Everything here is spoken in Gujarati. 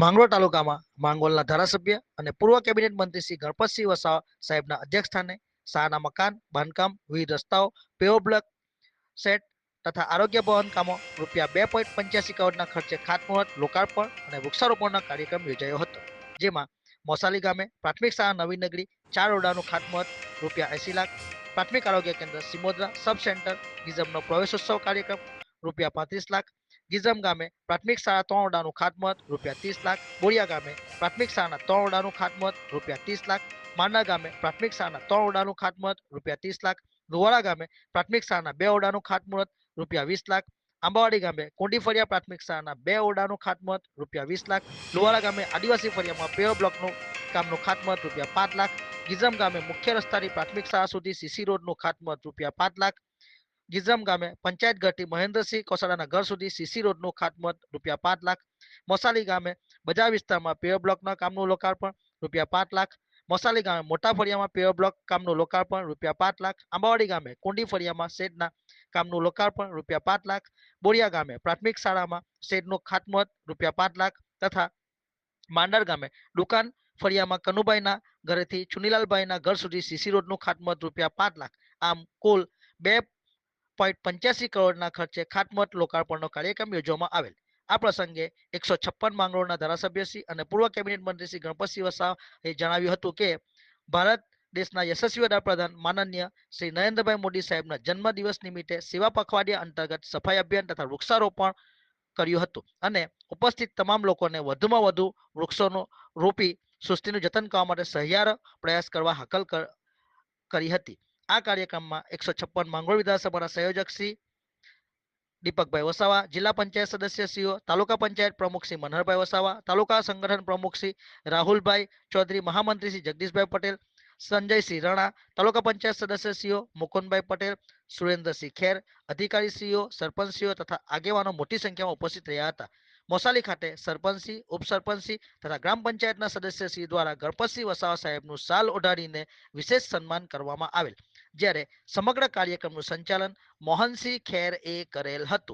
માંગરોળ તાલુકામાં માંગોલના ધારાસભ્ય અને પૂર્વ કેબિનેટ મંત્રી શ્રી ગણપતસિંહ વસાવા સાહેબના અધ્યક્ષસ્થાને શાળાના મકાન બાંધકામ, વિવિધ રસ્તાઓ, પેવ બ્લોક સેટ તથા આરોગ્ય ભવન કામો રૂપિયા 2.85 કરોડના ખર્ચે ખાતમુહૂર્ત, લોકાર્પણ અને વૃક્ષારોપણનો કાર્યક્રમ યોજાયો હતો, જેમાં મોસાલી ગામે પ્રાથમિક શાળા નવી નગરી 4 ઓરડાનું ખાતમુહૂર્ત રૂપિયા 80 લાખ, પ્રાથમિક આરોગ્ય કેન્દ્ર સિમોદ્રા સબ સેન્ટર ગીઝમનો પ્રવેશોત્સવ કાર્યક્રમ રૂપિયા 35 લાખ, ગીઝમ ગામે પ્રાથમિક શાળા 3 ઓરડાનું ખાતમુહૂર્ત રૂપિયા 30 લાખ, બોરિયા ગામે પ્રાથમિક શાળાના 3 ઓરડાનું ખાતમુહૂર્ત રૂપિયા 30 લાખ, માંડા ગામે પ્રાથમિક શાળાના 3 ઓરડાનું ખાતમુહૂર્ત રૂપિયા 30 લાખ, લુવાડા ગામે પ્રાથમિક શાળાના 2 ઓરડાનું ખાતમુહૂર્ત રૂપિયા 20 લાખ, આંબાવાડી ગામે કોંડી ફળિયા પ્રાથમિક શાળાના 2 ઓરડાનું ખાતમુહૂર્ત રૂપિયા 20 લાખ, લુવાડા ગામે આદિવાસી ફળિયામાં પેવર બ્લોકનું કામનું ખાતમુહૂર્ત રૂપિયા 5 લાખ, ગીઝમ ગામે મુખ્ય રસ્તાથી પ્રાથમિક શાળા સુધી સીસી રોડનું ખાતમુહૂર્ત રૂપિયા 5 લાખ, ગીઝમ ગામે પંચાયત ઘરથી મહેન્દ્રસિંહ કોસાડાના ઘર સુધી સીસી રોડનું ખાતમુહૂર્ત રૂપિયા 5 લાખ, મોસાલી ગામે બજાર વિસ્તારમાં પેવર બ્લોકના કામનું લોકાર્પણ રૂપિયા 5 લાખ, મોસાલી ગામે મોટા ફળિયામાં પેવર બ્લોક કામનું લોકાર્પણ રૂપિયા 5 લાખ, આંબાવાડી ગામે કોંડી ફળિયામાં શેડના કામનું લોકાર્પણ રૂપિયા 5 લાખ, બોરિયા ગામે પ્રાથમિક શાળામાં શેડનું ખાતમુહૂર્ત રૂપિયા 5 લાખ તથા માંડર ગામે દુકાન ફળિયામાં કનુભાઈના ઘરેથી ચુનીલાલભાઈના ઘર સુધી સીસી રોડનું ખાતમુહૂર્ત રૂપિયા 5 લાખ, આમ કુલ 2.85 કરોડના ખર્ચે ખાતમુહૂર્ત લોકાર્પણનો કાર્યક્રમ યોજવામાં આવેલ. આ પ્રસંગે 156 માંગરોળના ધારાસભ્યશ્રી અને પૂર્વ કેબિનેટ મંત્રી શ્રી ગણપતસિંહ વસાવાએ જણાવ્યું હતું કે ભારત દેશના યશસ્વી વડાપ્રધાન માનનીય શ્રી નરેન્દ્રભાઈ મોદી સાહેબના જન્મદિવસ નિમિત્તે સેવા પખવાડિયા અંતર્ગત સફાઈ અભિયાન તથા વૃક્ષારોપણ કર્યું હતું અને ઉપસ્થિત તમામ લોકોને વધુમાં વધુ વૃક્ષોનું રોપી સૃષ્ટિનું જતન કરવા માટે સહિયારો પ્રયાસ કરવા હાકલ કરી હતી. આ કાર્યક્રમમાં 156 માંગરોળ વિધાનસભાના સંયોજક શ્રી દીપકભાઈ વસાવા, જિલ્લા પંચાયત સદસ્યશ્રીઓ, તાલુકા પંચાયત પ્રમુખ શ્રી મનહરભાઈ વસાવા, તાલુકા સંગઠન પ્રમુખ શ્રી રાહુલભાઈ ચૌધરી, મહામંત્રી શ્રી જગદીશભાઈ પટેલ, સંજયસિંહ રાણા, તાલુકા પંચાયત સદસ્યશ્રીઓ મુકુંદભાઈ પટેલ, સુરેન્દ્રસિંહ ખેર, અધિકારીશ્રીઓ, સરપંચશ્રીઓ તથા આગેવાનો મોટી સંખ્યામાં ઉપસ્થિત રહ્યા હતા. મોસાલી ખાતે સરપંચશ્રી, ઉપસરપંચશ્રી તથા ગ્રામ પંચાયતના સદસ્યશ્રી દ્વારા ગણપતસિંહ વસાવા સાહેબનું શાલ ઓઢાડીને વિશેષ સન્માન કરવામાં આવેલ, જ્યારે સમગ્ર કાર્યક્રમનું સંચાલન મોહનસિંહ ખેર એ કરેલ હતું.